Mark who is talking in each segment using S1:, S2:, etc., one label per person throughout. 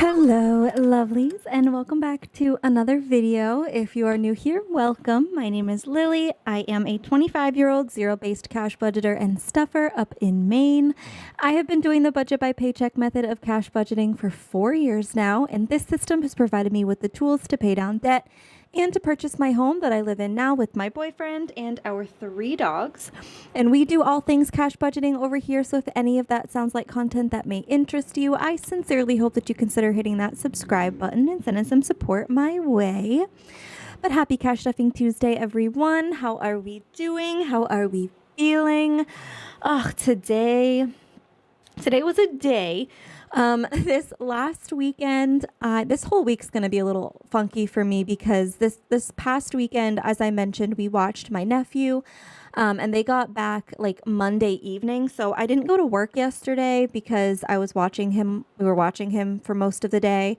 S1: Hello lovelies, and welcome back to another video. If you are new here, welcome. My name is Lily. I am a 25-year-old zero-based cash budgeter and stuffer up in Maine. I have been doing the budget by paycheck method of cash budgeting for 4 years now, and this system has provided me with the tools to pay down debt and to purchase my home that I live in now with my boyfriend and our 3 dogs. And we do all things cash budgeting over here, so if any of that sounds like content that may interest you, I sincerely hope that you consider hitting that subscribe button and sending some support my way. But happy Cash Stuffing Tuesday, everyone. How are we doing? How are we feeling? Today was a day. This last weekend, this whole week's going to be a little funky for me because this past weekend, as I mentioned, we watched my nephew, and they got back like Monday evening. So I didn't go to work yesterday because I was watching him. We were watching him for most of the day.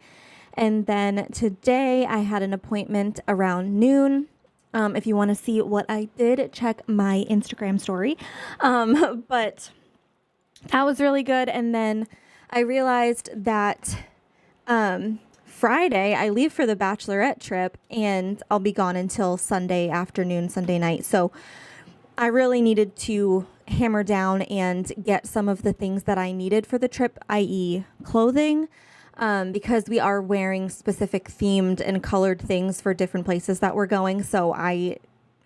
S1: And then today I had an appointment around noon. If you want to see what I did, check my Instagram story. But that was really good. And then I realized that Friday I leave for the bachelorette trip and I'll be gone until Sunday afternoon, Sunday night. So I really needed to hammer down and get some of the things that I needed for the trip, i.e. clothing, because we are wearing specific themed and colored things for different places that we're going. So I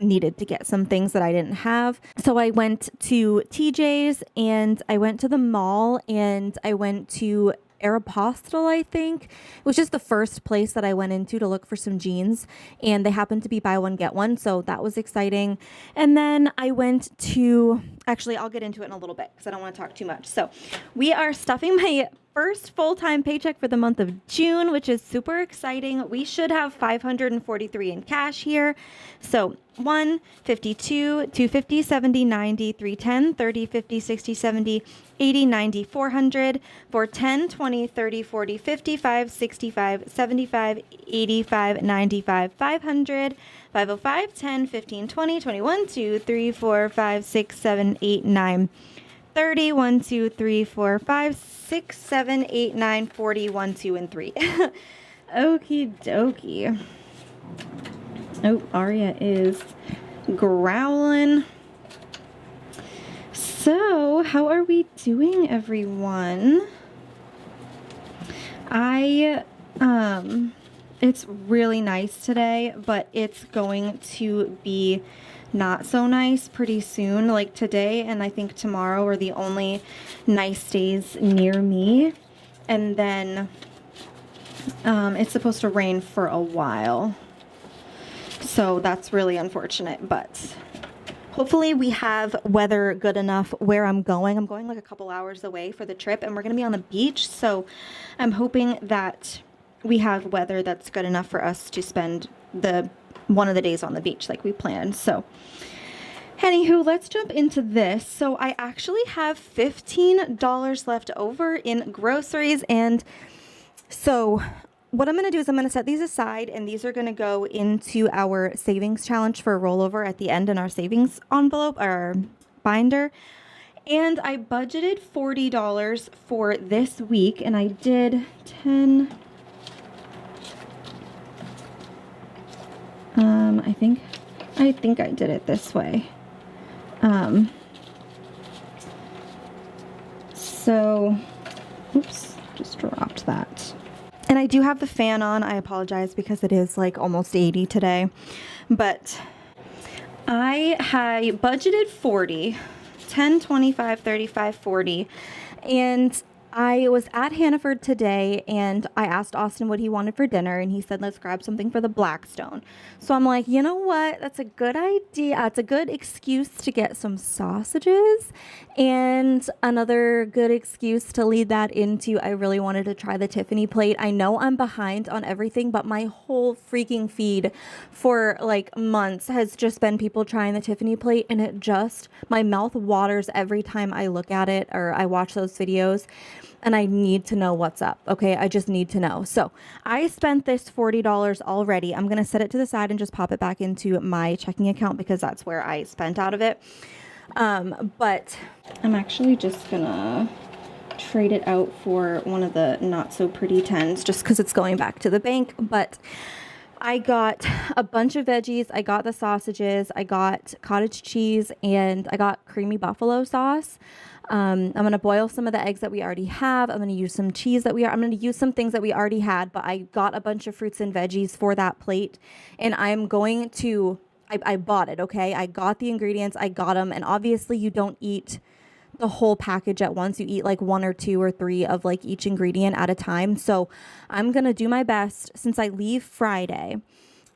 S1: needed to get some things that I didn't have. So I went to TJ's and I went to the mall and I went to Aeropostale, I think. It was just the first place that I went into to look for some jeans, and they happened to be buy one, get one. So that was exciting. And then I went to, actually, I'll get into it in a little bit because I don't want to talk too much. So we are stuffing my first full-time paycheck for the month of June, which is super exciting. We should have $543 in cash here. So 1, 52, 250, 70, 90, 310, 30, 50, 60, 70, 80, 90, 400, 410, 20, 30, 40, 55, 65, 75, 85, 95, 500, 505, 10, 15, 20, 21, 2, 3, 4, 5, 6, 7, 8, 9, 30, 1, 2, 3, 4, 5, 6, 7, 8, 9, 40, 1, 2, and 3. Okie dokie. Oh, Aria is growling. So, how are we doing, everyone? It's really nice today, but it's going to be not so nice pretty soon. Like today and I think tomorrow are the only nice days near me. And then it's supposed to rain for a while. So that's really unfortunate, but hopefully we have weather good enough where I'm going. I'm going like a couple hours away for the trip and we're going to be on the beach. So I'm hoping that we have weather that's good enough for us to spend one of the days on the beach like we planned. So anywho, let's jump into this. So I actually have $15 left over in groceries. And so what I'm going to do is I'm going to set these aside, and these are going to go into our savings challenge for a rollover at the end in our savings envelope, our binder. And I budgeted $40 for this week, and I did 10. I think I did it this way. So, oops, just dropped that. And I do have the fan on. I apologize because it is like almost 80 today. But I budgeted 40, 10, 25, 35, 40. And I was at Hannaford today and I asked Austin what he wanted for dinner, and he said, let's grab something for the Blackstone. So I'm like, you know what? That's a good idea. It's a good excuse to get some sausages, and another good excuse to lead that into, I really wanted to try the Tiffany plate. I know I'm behind on everything, but my whole freaking feed for like months has just been people trying the Tiffany plate, and my mouth waters every time I look at it or I watch those videos. And I need to know what's up. Okay. I just need to know. So I spent this $40 already. I'm going to set it to the side and just pop it back into my checking account because that's where I spent out of it. But I'm actually just going to trade it out for one of the not so pretty 10s just because it's going back to the bank. But I got a bunch of veggies. I got the sausages. I got cottage cheese, and I got creamy buffalo sauce. I'm going to boil some of the eggs that we already have. I'm going to use some cheese I'm going to use some things that we already had, but I got a bunch of fruits and veggies for that plate, and I'm going to, I bought it. Okay. I got the ingredients. I got them. And obviously you don't eat the whole package at once. You eat like 1 or 2 or 3 of like each ingredient at a time. So I'm going to do my best since I leave Friday.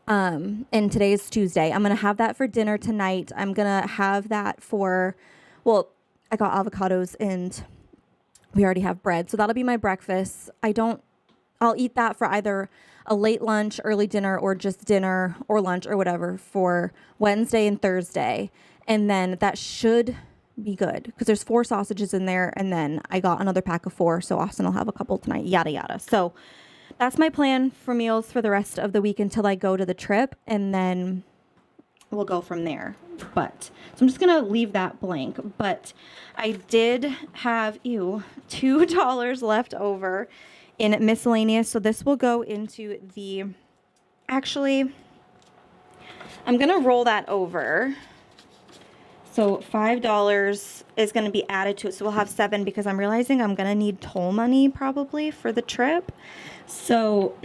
S1: And today's Tuesday. I'm going to have that for dinner tonight. I'm going to have that for, well, I got avocados and we already have bread. So that'll be my breakfast. I'll eat that for either a late lunch, early dinner, or just dinner or lunch or whatever for Wednesday and Thursday. And then that should be good because there's 4 sausages in there, and then I got another pack of 4, so Austin will have a couple tonight, yada yada. So that's my plan for meals for the rest of the week until I go to the trip, and then we'll go from there. But so I'm just gonna leave that blank. But I did have $2 left over in miscellaneous, so this will go into the, actually I'm gonna roll that over. So $5 is going to be added to it. So we'll have 7 because I'm realizing I'm going to need toll money probably for the trip. So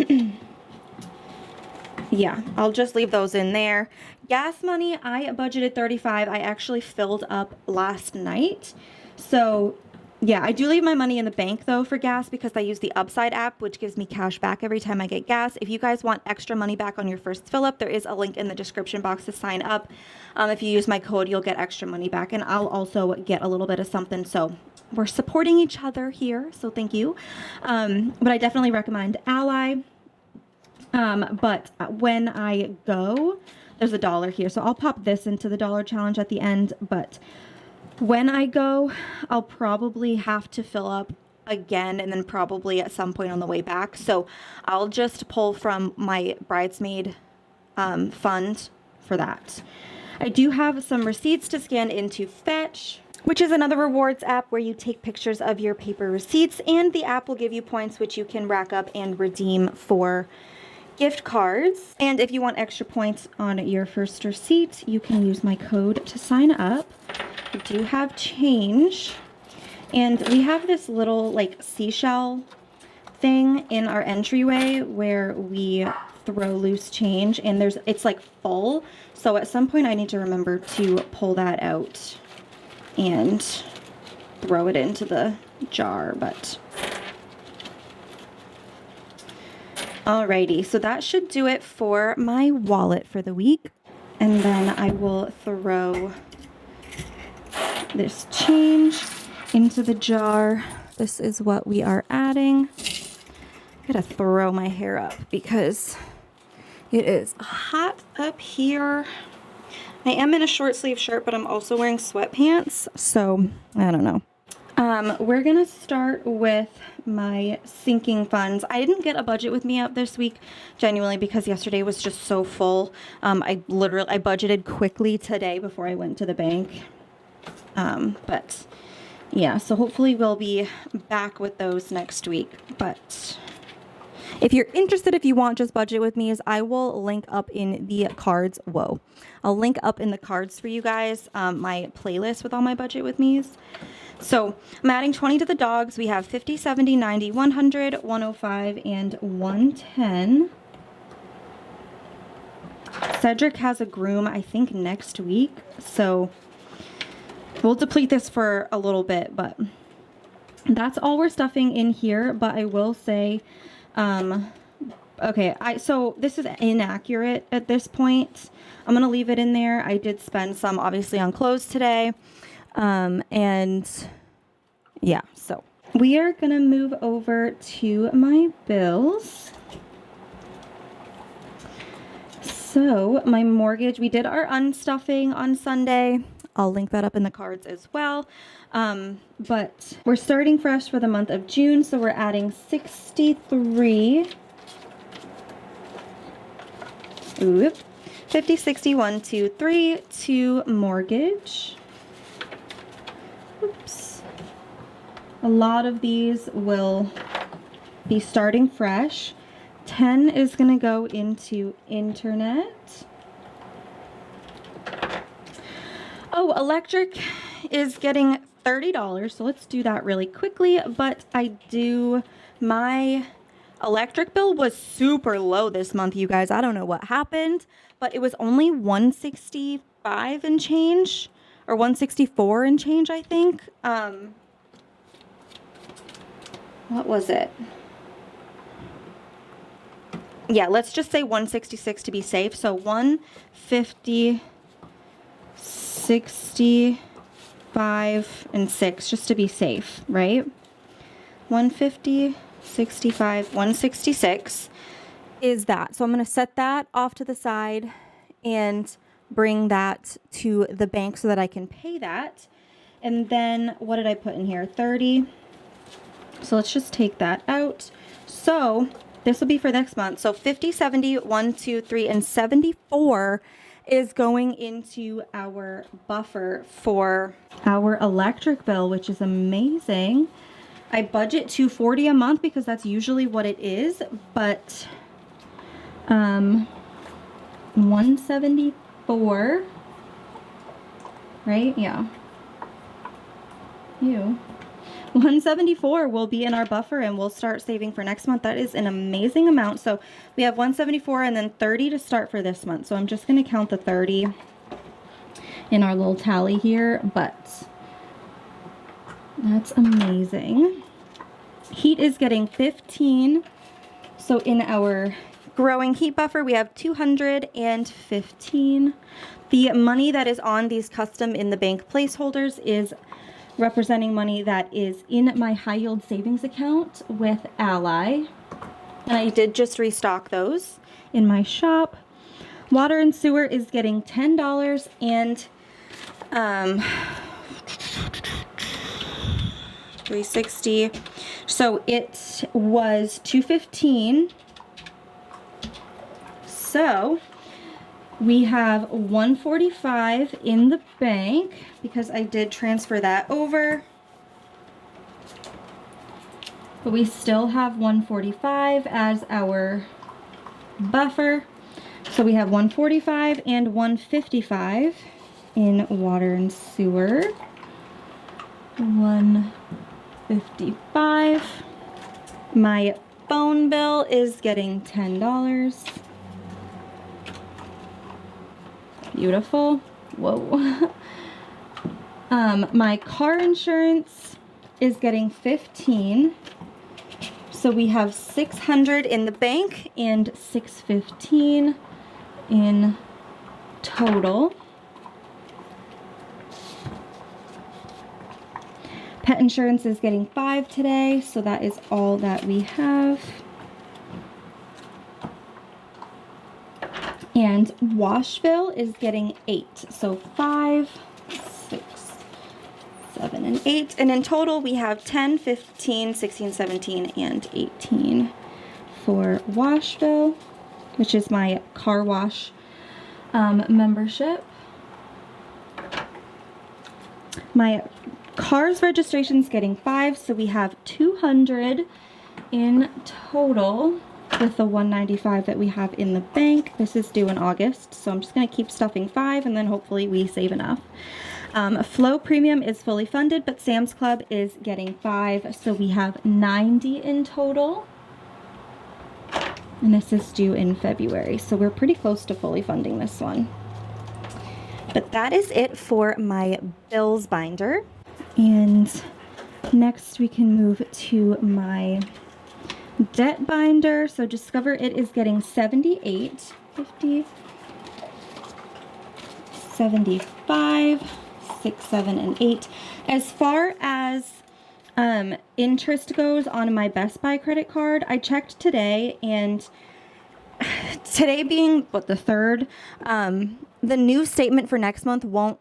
S1: yeah, I'll just leave those in there. Gas money, I budgeted $35. I actually filled up last night. So yeah, I do leave my money in the bank though for gas because I use the Upside app, which gives me cash back every time I get gas. If you guys want extra money back on your first fill up, there is a link in the description box to sign up. If you use my code, you'll get extra money back, and I'll also get a little bit of something. So we're supporting each other here. So thank you. But I definitely recommend Ally. But when I go, there's $1 here. So I'll pop this into the dollar challenge at the end, but when I go, I'll probably have to fill up again and then probably at some point on the way back. So I'll just pull from my bridesmaid fund for that. I do have some receipts to scan into Fetch, which is another rewards app where you take pictures of your paper receipts, and the app will give you points which you can rack up and redeem for gift cards. And if you want extra points on your first receipt, you can use my code to sign up. We do have change, and we have this little like seashell thing in our entryway where we throw loose change, and it's like full, so at some point I need to remember to pull that out and throw it into the jar. But alrighty, so that should do it for my wallet for the week, and then I will throw this change into the jar. This is what we are adding. I gotta throw my hair up because it is hot up here. I am in a short sleeve shirt, but I'm also wearing sweatpants, so I don't know. We're gonna start with my sinking funds. I didn't get a budget with me out this week, genuinely, because yesterday was just so full. I budgeted quickly today before I went to the bank. But yeah, so hopefully we'll be back with those next week. But if you're interested, if you want just budget with me, I will link up in the cards. Whoa. I'll link up in the cards for you guys, my playlist with all my budget with me's. So I'm adding 20 to the dogs. We have 50, 70, 90, 100, 105, and 110. Cedric has a groom, I think, next week. So we'll deplete this for a little bit, but that's all we're stuffing in here. But I will say, okay, so this is inaccurate at this point. I'm going to leave it in there. I did spend some, obviously, on clothes today. And yeah, so we are going to move over to my bills. So my mortgage, we did our unstuffing on Sunday. I'll link that up in the cards as well. But we're starting fresh for the month of June. So we're adding 63. Oop. 50, 60, 1, 2, 3 to mortgage. Oops. A lot of these will be starting fresh. 10 is going to go into internet. Oh, electric is getting $30, so let's do that really quickly. But my electric bill was super low this month, you guys. I don't know what happened, but it was only $165 and change, or $164 and change, I think. What was it? Yeah, let's just say $166 to be safe. So 150, 65, and 6, just to be safe, right? 150, 65, 166 is that. So I'm going to set that off to the side and bring that to the bank so that I can pay that. And then what did I put in here? 30. So let's just take that out. So this will be for next month. So 50, 70, 1, 2, 3, and 74 is going into our buffer for our electric bill, which is amazing. I budget $240 a month because that's usually what it is, but 174, right? Yeah. 174 will be in our buffer, and we'll start saving for next month. That is an amazing amount. So we have 174 and then 30 to start for this month. So I'm just going to count the 30 in our little tally here, but that's amazing. Heat is getting 15. So in our growing heat buffer, we have 215. The money that is on these custom in the bank placeholders is representing money that is in my high yield savings account with Ally. And I did just restock those in my shop. Water and sewer is getting $10 and 360. So it was $215. So we have $145 in the bank because I did transfer that over. But we still have $145 as our buffer. So we have $145 and $155 in water and sewer. $155. My phone bill is getting $10. Beautiful. Whoa. My car insurance is getting $15. So we have $600 in the bank and $615 in total. Pet insurance is getting $5 today, so that is all that we have. And Washville is getting 8. So 5, 6, 7, and 8. And in total, we have 10, 15, 16, 17, and 18 for Washville, which is my car wash membership. My car's registration is getting 5, so we have 200 in total with the 195 that we have in the bank. This is due in August, so I'm just going to keep stuffing 5, and then hopefully we save enough. Flow Premium is fully funded, but Sam's Club is getting 5, so we have 90 in total. And this is due in February, so we're pretty close to fully funding this one. But that is it for my bills binder. And next we can move to my debt binder. So Discover It is getting 78, 50, 75, 6, 7, and 8. As far as interest goes on my Best Buy credit card, I checked today, and today being the 3rd, the new statement for next month won't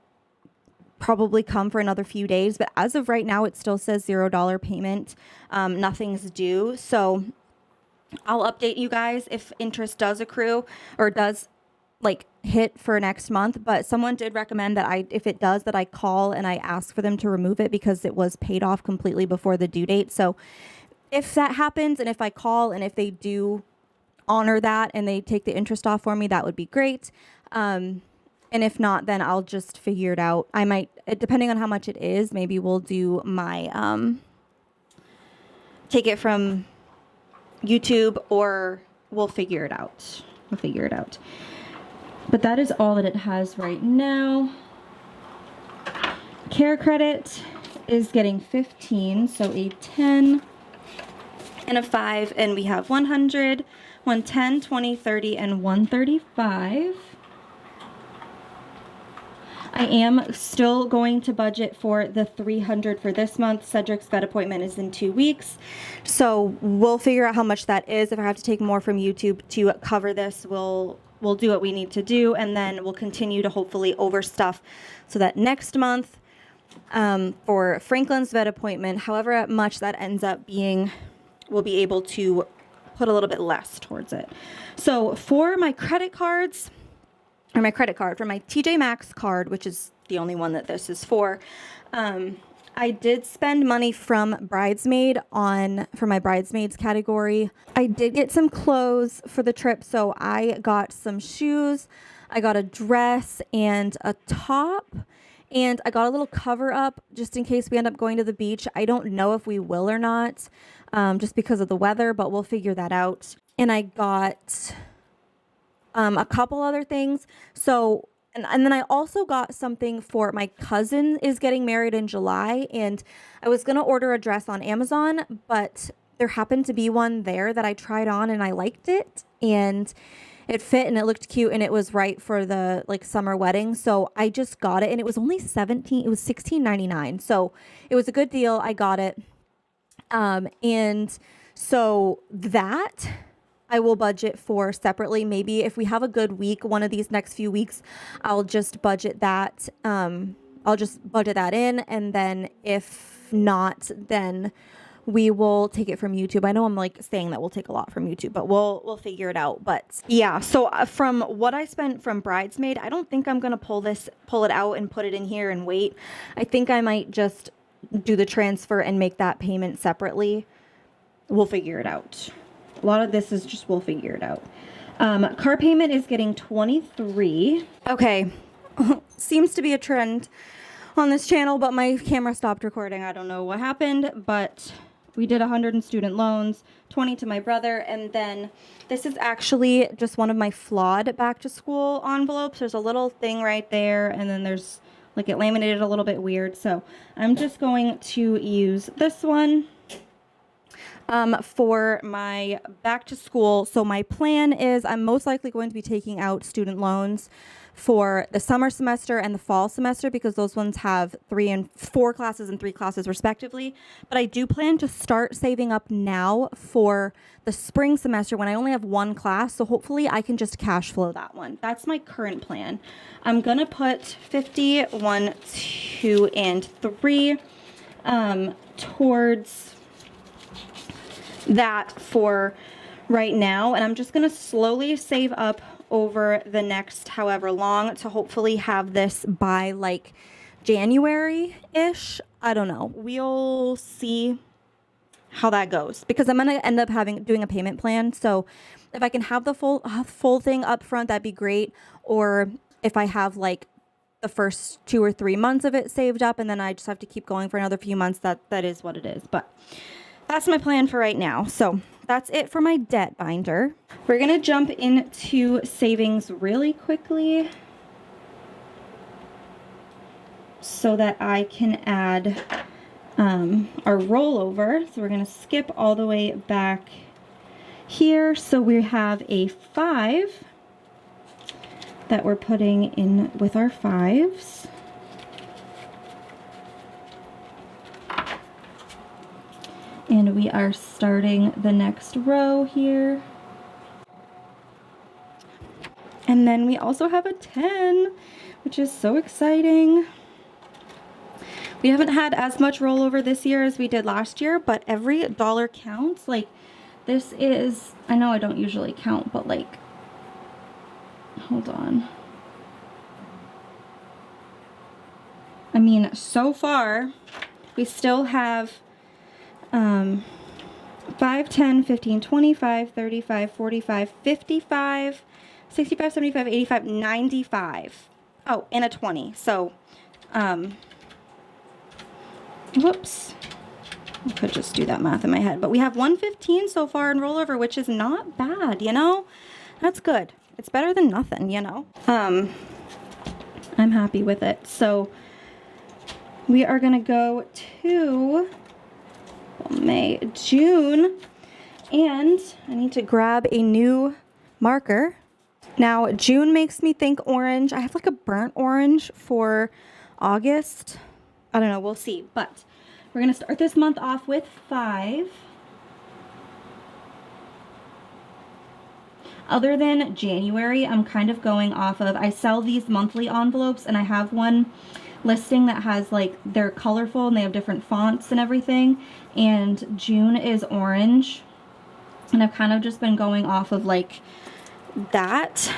S1: probably come for another few days, but as of right now it still says $0 payment. Nothing's due, so I'll update you guys if interest does accrue or does like hit for next month, but someone did recommend that if it does, that I call and I ask for them to remove it because it was paid off completely before the due date. So if that happens, and if I call and if they do honor that and they take the interest off for me, that would be great. And if not, then I'll just figure it out. I might, depending on how much it is, maybe we'll do my, take it from YouTube, or we'll figure it out. We'll figure it out. But that is all that it has right now. Care credit is getting 15, so a 10 and a 5, and we have 100, 110, 20, 30, and 135. I am still going to budget for the 300 for this month. Cedric's vet appointment is in 2 weeks, so we'll figure out how much that is. If I have to take more from YouTube to cover this, we'll do what we need to do, and then we'll continue to hopefully overstuff so that next month, for Franklin's vet appointment, however much that ends up being, we'll be able to put a little bit less towards it. So for my credit cards, or my credit card, for my TJ Maxx card, which is the only one that this is for, I did spend money from Bridesmaid for my Bridesmaids category. I did get some clothes for the trip, so I got some shoes, I got a dress and a top, and I got a little cover up just in case we end up going to the beach. I don't know if we will or not, just because of the weather, but we'll figure that out. And I got a couple other things. So, and then I also got something for my cousin is getting married in July, and I was going to order a dress on Amazon, but there happened to be one there that I tried on and I liked it, and it fit and it looked cute, and it was right for the like summer wedding. So I just got it, and it was only $16.99. So it was a good deal. I got it. And so that I will budget for separately. Maybe if we have a good week, one of these next few weeks, I'll just budget that. I'll just budget that in. And then if not, then we will take it from YouTube. I know I'm like saying that we'll take a lot from YouTube, but we'll figure it out. But yeah, so from what I spent from Bridesmaid, I don't think I'm going to pull it out and put it in here and wait. I think I might just do the transfer and make that payment separately. We'll figure it out. A lot of this is just, we'll figure it out. Car payment is getting 23. Okay. Seems to be a trend on this channel, but my camera stopped recording. I don't know what happened, but we did 100 in student loans, 20 to my brother, and then this is actually just one of my flawed back to school envelopes. There's a little thing right there, and then there's like it laminated a little bit weird. So I'm just going to use this one for my back to school. So my plan is I'm most likely going to be taking out student loans for the summer semester and the fall semester, because those ones have 3 and 4 classes and 3 classes respectively. But I do plan to start saving up now for the spring semester when I only have 1 class. So hopefully I can just cash flow that one. That's my current plan. I'm going to put 50, 1, 2, and 3 towards that for right now. And I'm just going to slowly save up over the next however long to hopefully have this by like January-ish. I don't know. We'll see how that goes, because I'm going to end up doing a payment plan. So if I can have the full thing up front, that'd be great. Or if I have like the first 2 or 3 months of it saved up and then I just have to keep going for another few months, that is what it is. But that's my plan for right now. So that's it for my debt binder. We're going to jump into savings really quickly so that I can add our rollover. So we're going to skip all the way back here. So we have a 5 that we're putting in with our 5s. And we are starting the next row here. And then we also have a 10, which is so exciting. We haven't had as much rollover this year as we did last year, but every dollar counts. Like this is, I know I don't usually count, but like
S2: hold on. I mean, so far, we still have 5, 10, 15, 25, 35, 45, 55, 65, 75, 85, 95. Oh, and a 20. So, whoops. I could just do that math in my head. But we have 115 so far in rollover, which is not bad, you know? That's good. It's better than nothing, you know? I'm happy with it. So, we are going to go to May, June, and I need to grab a new marker. Now, June makes me think orange. I have like a burnt orange for August. I don't know, we'll see. But we're going to start this month off with 5. Other than January, I'm kind of going off of, I sell these monthly envelopes, and I have one listing that has like, they're colorful and they have different fonts and everything, and June is orange, and I've kind of just been going off of like that.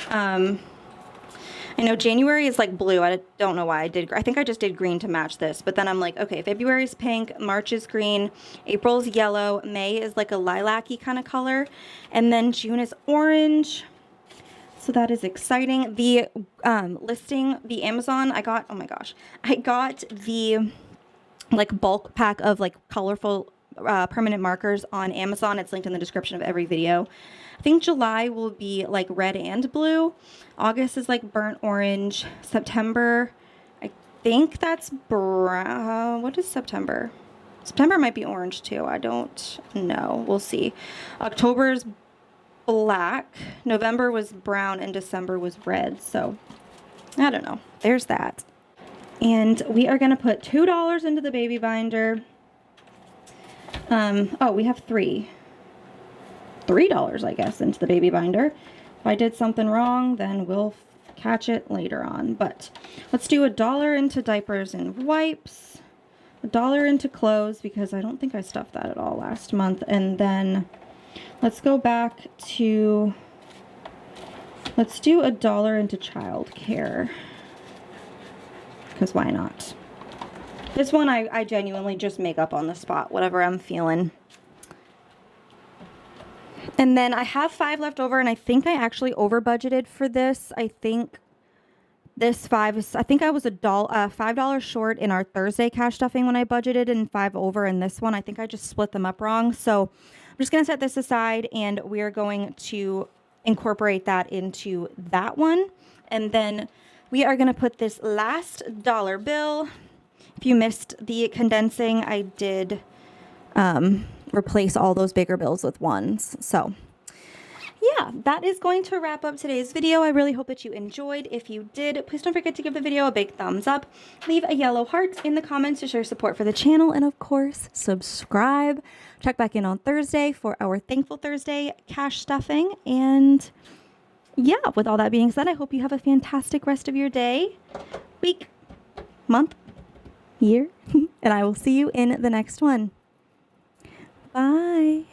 S2: I know January is like blue. I don't know why I think I just did green to match this, but then I'm like, okay, February is pink, March is green, April's yellow, May is like a lilac-y kind of color, and then June is orange. So that is exciting. The listing, the Amazon, I got, oh my gosh, I got the like bulk pack of like colorful permanent markers on Amazon. It's linked in the description of every video. I think July will be like red and blue. August is like burnt orange. September, I think that's brown. What is September? September might be orange too. I don't know. We'll see. October is black, November was brown, and December was red. So I don't know. There's that. And we are going to put $2 into the baby binder. Oh, we have $3 I guess into the baby binder. If I did something wrong, then we'll catch it later on. But let's do $1 into diapers and wipes, $1 into clothes, because I don't think I stuffed that at all last month. And then let's go back to, let's do $1 into childcare, because why not? This one I genuinely just make up on the spot, whatever I'm feeling. And then I have 5 left over, and I think I actually over budgeted for this. I think this 5 is, I think I was $5 short in our Thursday cash stuffing when I budgeted, and 5 over in this one. I think I just split them up wrong. So I'm just going to set this aside, and we're going to incorporate that into that one. And then we are going to put this last dollar bill. If you missed the condensing, I did replace all those bigger bills with ones. So yeah, that is going to wrap up today's video. I really hope that you enjoyed. If you did, please don't forget to give the video a big thumbs up. Leave a yellow heart in the comments to show your support for the channel. And of course, subscribe. Check back in on Thursday for our Thankful Thursday cash stuffing. And yeah, with all that being said, I hope you have a fantastic rest of your day, week, month, year, and I will see you in the next one. Bye.